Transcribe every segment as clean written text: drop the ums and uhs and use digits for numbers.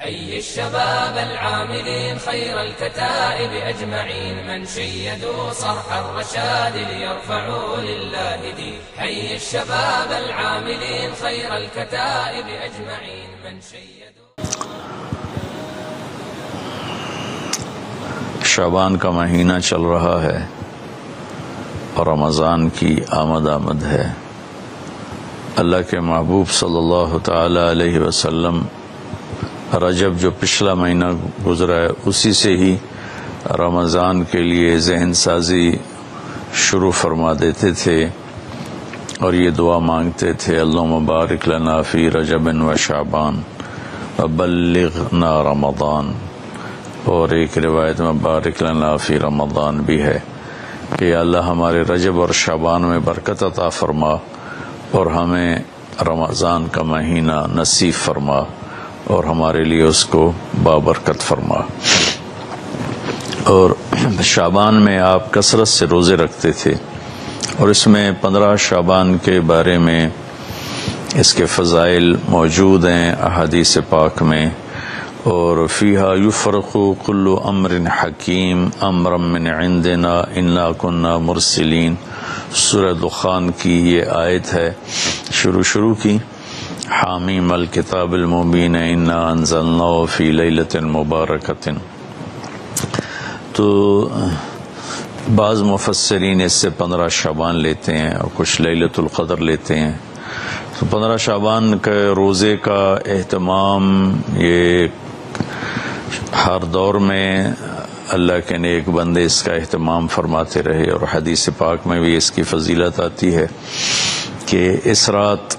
حي الشباب العاملين خير الكتائب أجمعين من شيدوا صرح الرشاد ليرفعوا لله دين. حي الشباب العاملين خير الكتائب أجمعين من شيدوا. شعبان کا مہینہ چل رہا ہے اور رمضان کی آمد ہے. اللہ کے محبوب صلی اللہ تعالی علیہ وسلم رجب جو پچھلا مہینہ گزرا ہے اسی سے ہی رمضان کے لیے ذہن سازی شروع فرما دیتے تھے اور یہ دعا مانگتے تھے اللہم بارک لنا فی رجب و شعبان وبلغنا رمضان. اور ایک روایت میں بارک لنا فی رمضان بھی ہے کہ یا اللہ ہمارے رجب اور شعبان میں برکت عطا فرما اور ہمیں رمضان کا مہینہ نصیب فرما اور ہمارے لیے اس کو بابرکت فرما. اور شعبان میں آپ کثرت سے روزے رکھتے تھے اور اس میں 15 شعبان کے بارے میں اس کے فضائل موجود ہیں احادیث پاک میں. اور فیہا یفرق کل امر حکیم امرا من عندنا انا کنا مرسلین. سورہ دخان کی یہ آیت ہے شروع کی حامیم الکتاب المبین انا انزلناہ فی لیلۃ مبارکۃ. تو بعض مفسرین اس سے 15 شعبان لیتے ہیں اور کچھ لیلۃ القدر لیتے ہیں. تو 15 شعبان کے روزے کا اہتمام یہ ہر دور میں اللہ کے نیک بندے اس کا اہتمام فرماتے رہے اور حدیث پاک میں بھی اس کی فضیلت آتی ہے کہ اس رات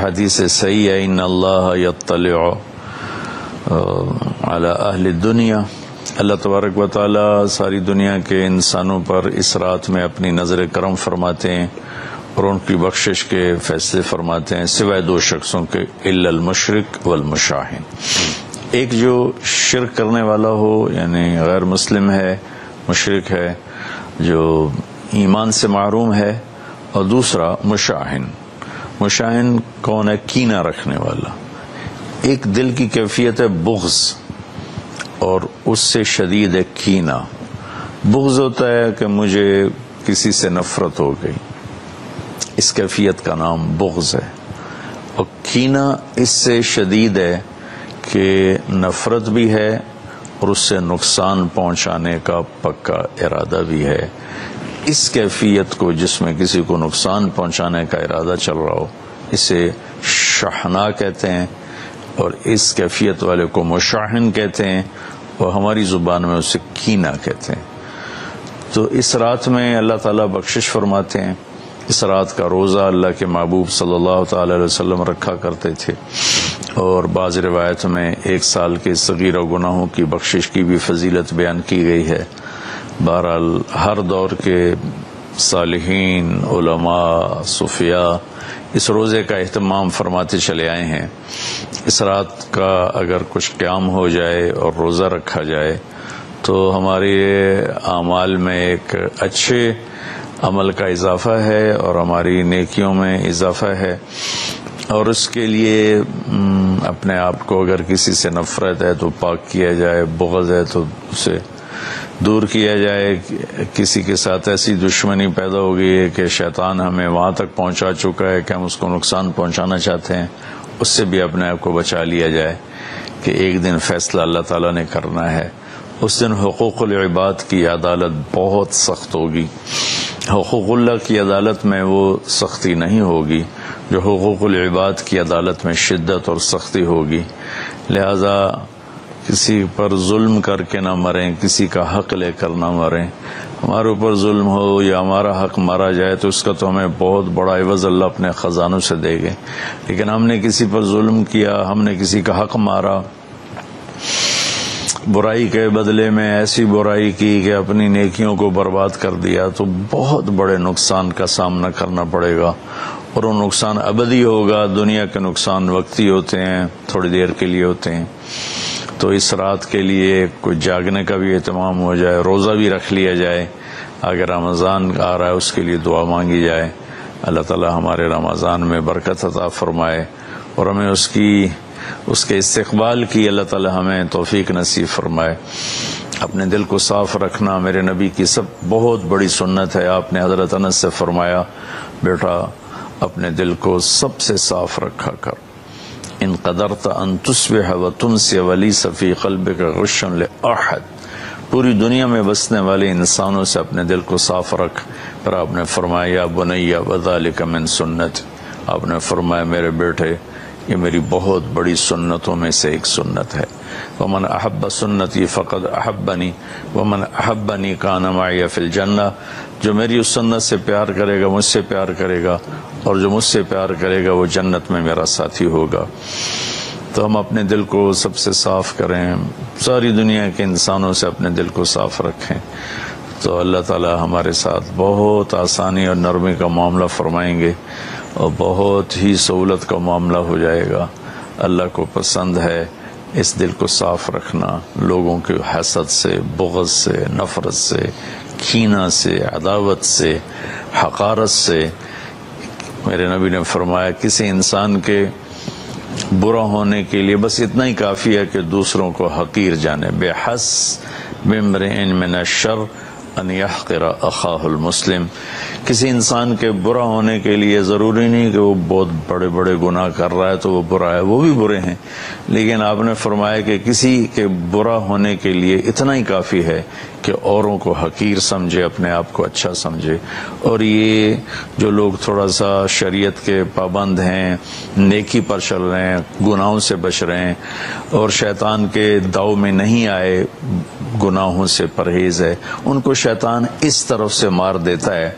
حدیث صحیح ہے ان اللہ یطلع علی اہل الدنیا. اللہ تبارک و تعالی ساری دنیا کے انسانوں پر اس رات میں اپنی نظر کرم فرماتے ہیں اور ان کی بخشش کے فیصلے فرماتے ہیں سوائے 2 شخصوں کے الا المشرک والمشاہن. ایک جو شرک کرنے والا ہو یعنی غیر مسلم ہے مشرک ہے جو ایمان سے محروم ہے اور دوسرا مشاہن کون ہے کینہ رکھنے والا. ایک دل کی کیفیت ہے بغض اور اس سے شدید ہے کینہ. بغض ہوتا ہے کہ مجھے کسی سے نفرت ہو گئی اس کیفیت کا نام بغض ہے اور کینہ اس سے شدید ہے کہ نفرت بھی ہے اور اس سے نقصان پہنچانے کا پکا ارادہ بھی ہے. اس کیفیت کو جس میں کسی کو نقصان پہنچانے کا ارادہ چل رہا ہو اسے شحنا کہتے ہیں اور اس کیفیت والے کو مشاہن کہتے ہیں اور ہماری زبان میں اسے کینہ کہتے ہیں. تو اس رات میں اللہ تعالیٰ بخشش فرماتے ہیں. اس رات کا روزہ اللہ کے محبوب صلی اللہ تعالی علیہ وسلم رکھا کرتے تھے اور بعض روایت میں 1 سال کے صغیرہ گناہوں کی بخشش کی بھی فضیلت بیان کی گئی ہے. بہرحال ہر دور کے صالحین علماء صوفیاء اس روزے کا اہتمام فرماتے چلے آئے ہیں. اس رات کا اگر کچھ قیام ہو جائے اور روزہ رکھا جائے تو ہمارے اعمال میں ایک اچھے عمل کا اضافہ ہے اور ہماری نیکیوں میں اضافہ ہے. اور اس کے لیے اپنے آپ کو اگر کسی سے نفرت ہے تو پاک کیا جائے, بغض ہے تو اسے دور کیا جائے. کسی کے ساتھ ایسی دشمنی پیدا ہو گئی ہے کہ شیطان ہمیں وہاں تک پہنچا چکا ہے کہ ہم اس کو نقصان پہنچانا چاہتے ہیں, اس سے بھی اپنے آپ کو بچا لیا جائے کہ ایک دن فیصلہ اللہ تعالیٰ نے کرنا ہے. اس دن حقوق العباد کی عدالت بہت سخت ہوگی. حقوق اللہ کی عدالت میں وہ سختی نہیں ہوگی جو حقوق العباد کی عدالت میں شدت اور سختی ہوگی. لہذا کسی پر ظلم کر کے نہ مریں, کسی کا حق لے کر نہ مریں. ہمارے اوپر ظلم ہو یا ہمارا حق مارا جائے تو اس کا تو ہمیں بہت بڑا عوض اللہ اپنے خزانوں سے دے گے. لیکن ہم نے کسی پر ظلم کیا, ہم نے کسی کا حق مارا, برائی کے بدلے میں ایسی برائی کی کہ اپنی نیکیوں کو برباد کر دیا تو بہت بڑے نقصان کا سامنا کرنا پڑے گا اور وہ نقصان ابدی ہوگا. دنیا کے نقصان وقتی ہوتے ہیں, تھوڑی دیر کے لیے ہوتے ہیں. تو اس رات کے لیے کچھ جاگنے کا بھی اہتمام ہو جائے, روزہ بھی رکھ لیا جائے. اگر رمضان آ رہا ہے اس کے لیے دعا مانگی جائے, اللہ تعالی ہمارے رمضان میں برکت عطا فرمائے اور ہمیں اس کی اس کے استقبال کی اللہ تعالی ہمیں توفیق نصیب فرمائے۔ اپنے دل کو صاف رکھنا میرے نبی کی بہت بڑی سنت ہے۔ آپ نے حضرت انس سے فرمایا، بیٹا اپنے دل کو سب سے صاف رکھا کر، ان قدرت ان تصبح وتمسی ولیس فی قلبک غش لاحد، پوری دنیا میں بسنے والے انسانوں سے اپنے دل کو صاف رکھ۔ پھر آپ نے فرمایا یا بنی وذالک من سنت، آپ نے فرمایا میرے بیٹے یہ میری بہت بڑی سنتوں میں سے ایک سنت ہے۔ ومن احب سنتی فقد احبنی ومن احبنی کان معی فی الجنہ، جو میری اس سنت سے پیار کرے گا مجھ سے پیار کرے گا، اور جو مجھ سے پیار کرے گا وہ جنت میں میرا ساتھی ہوگا۔ تو ہم اپنے دل کو سب سے صاف کریں، ساری دنیا کے انسانوں سے اپنے دل کو صاف رکھیں، تو اللہ تعالی ہمارے ساتھ بہت آسانی اور نرمی کا معاملہ فرمائیں گے، اور بہت ہی سہولت کا معاملہ ہو جائے گا۔ اللہ کو پسند ہے اس دل کو صاف رکھنا، لوگوں کے حسد سے، بغض سے، نفرت سے، کینہ سے، عداوت سے، حقارت سے۔ میرے نبی نے فرمایا کسی انسان کے برا ہونے کے لیے بس اتنا ہی کافی ہے کہ دوسروں کو حقیر جانے، بحسب امرئ من الشر ان یحقر اخاہ المسلم، کسی انسان کے برا ہونے کے لیے ضروری نہیں کہ وہ بہت بڑے بڑے گناہ کر رہا ہے تو وہ برا ہے، وہ بھی برے ہیں، لیکن آپ نے فرمایا کہ کسی کے برا ہونے کے لیے اتنا ہی کافی ہے کہ اوروں کو حقیر سمجھے، اپنے آپ کو اچھا سمجھے۔ اور یہ جو لوگ تھوڑا سا شریعت کے پابند ہیں، نیکی پر چل رہے ہیں، گناہوں سے بچ رہے ہیں، اور شیطان کے داؤ میں نہیں آئے، گناہوں سے پرہیز ہے، ان کو شیطان اس طرف سے مار دیتا ہے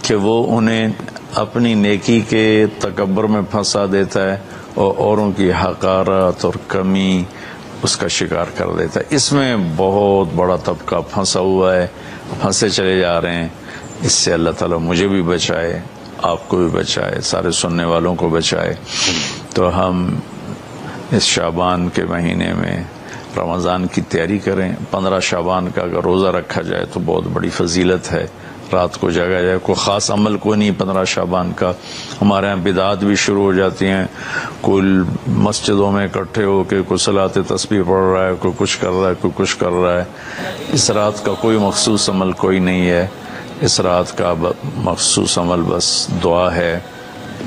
کہ وہ انہیں اپنی نیکی کے تکبر میں پھنسا دیتا ہے، اور اوروں کی حقارت اور کمی اس کا شکار کر دیتا ہے۔ اس میں بہت بڑا طبقہ پھنسا ہوا ہے، پھنسے چلے جا رہے ہیں۔ اس سے اللہ تعالیٰ مجھے بھی بچائے، آپ کو بھی بچائے، سارے سننے والوں کو بچائے۔ تو ہم اس شعبان کے مہینے میں رمضان کی تیاری کریں۔ 15 شعبان کا اگر روزہ رکھا جائے تو بہت بڑی فضیلت ہے، رات کو جاگا جائے، کوئی خاص عمل کوئی نہیں 15 شعبان کا۔ ہمارے ہاں بدعات بھی شروع ہو جاتی ہیں، کوئی مسجدوں میں اکٹھے ہو کے کوئی صلاۃ تسبیح پڑھ رہا ہے، کوئی کچھ کر رہا ہے، کوئی کچھ کر رہا ہے۔ اس رات کا کوئی مخصوص عمل کوئی نہیں ہے، اس رات کا مخصوص عمل بس دعا ہے،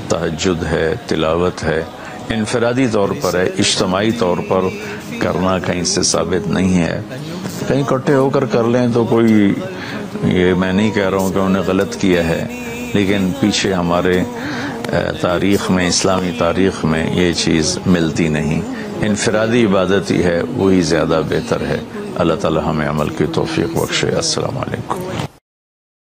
تہجد ہے، تلاوت ہے، انفرادی طور پر ہے، اجتماعی طور پر کرنا کہیں سے ثابت نہیں ہے۔ کہیں اکٹھے ہو کر کر لیں تو کوئی، یہ میں نہیں کہہ رہا ہوں کہ انہیں غلط کیا ہے، لیکن پیچھے ہمارے تاریخ میں، اسلامی تاریخ میں یہ چیز ملتی نہیں۔ انفرادی عبادت ہی ہے، وہی زیادہ بہتر ہے۔ اللہ تعالی ہمیں عمل کی توفیق بخشے۔ السلام علیکم۔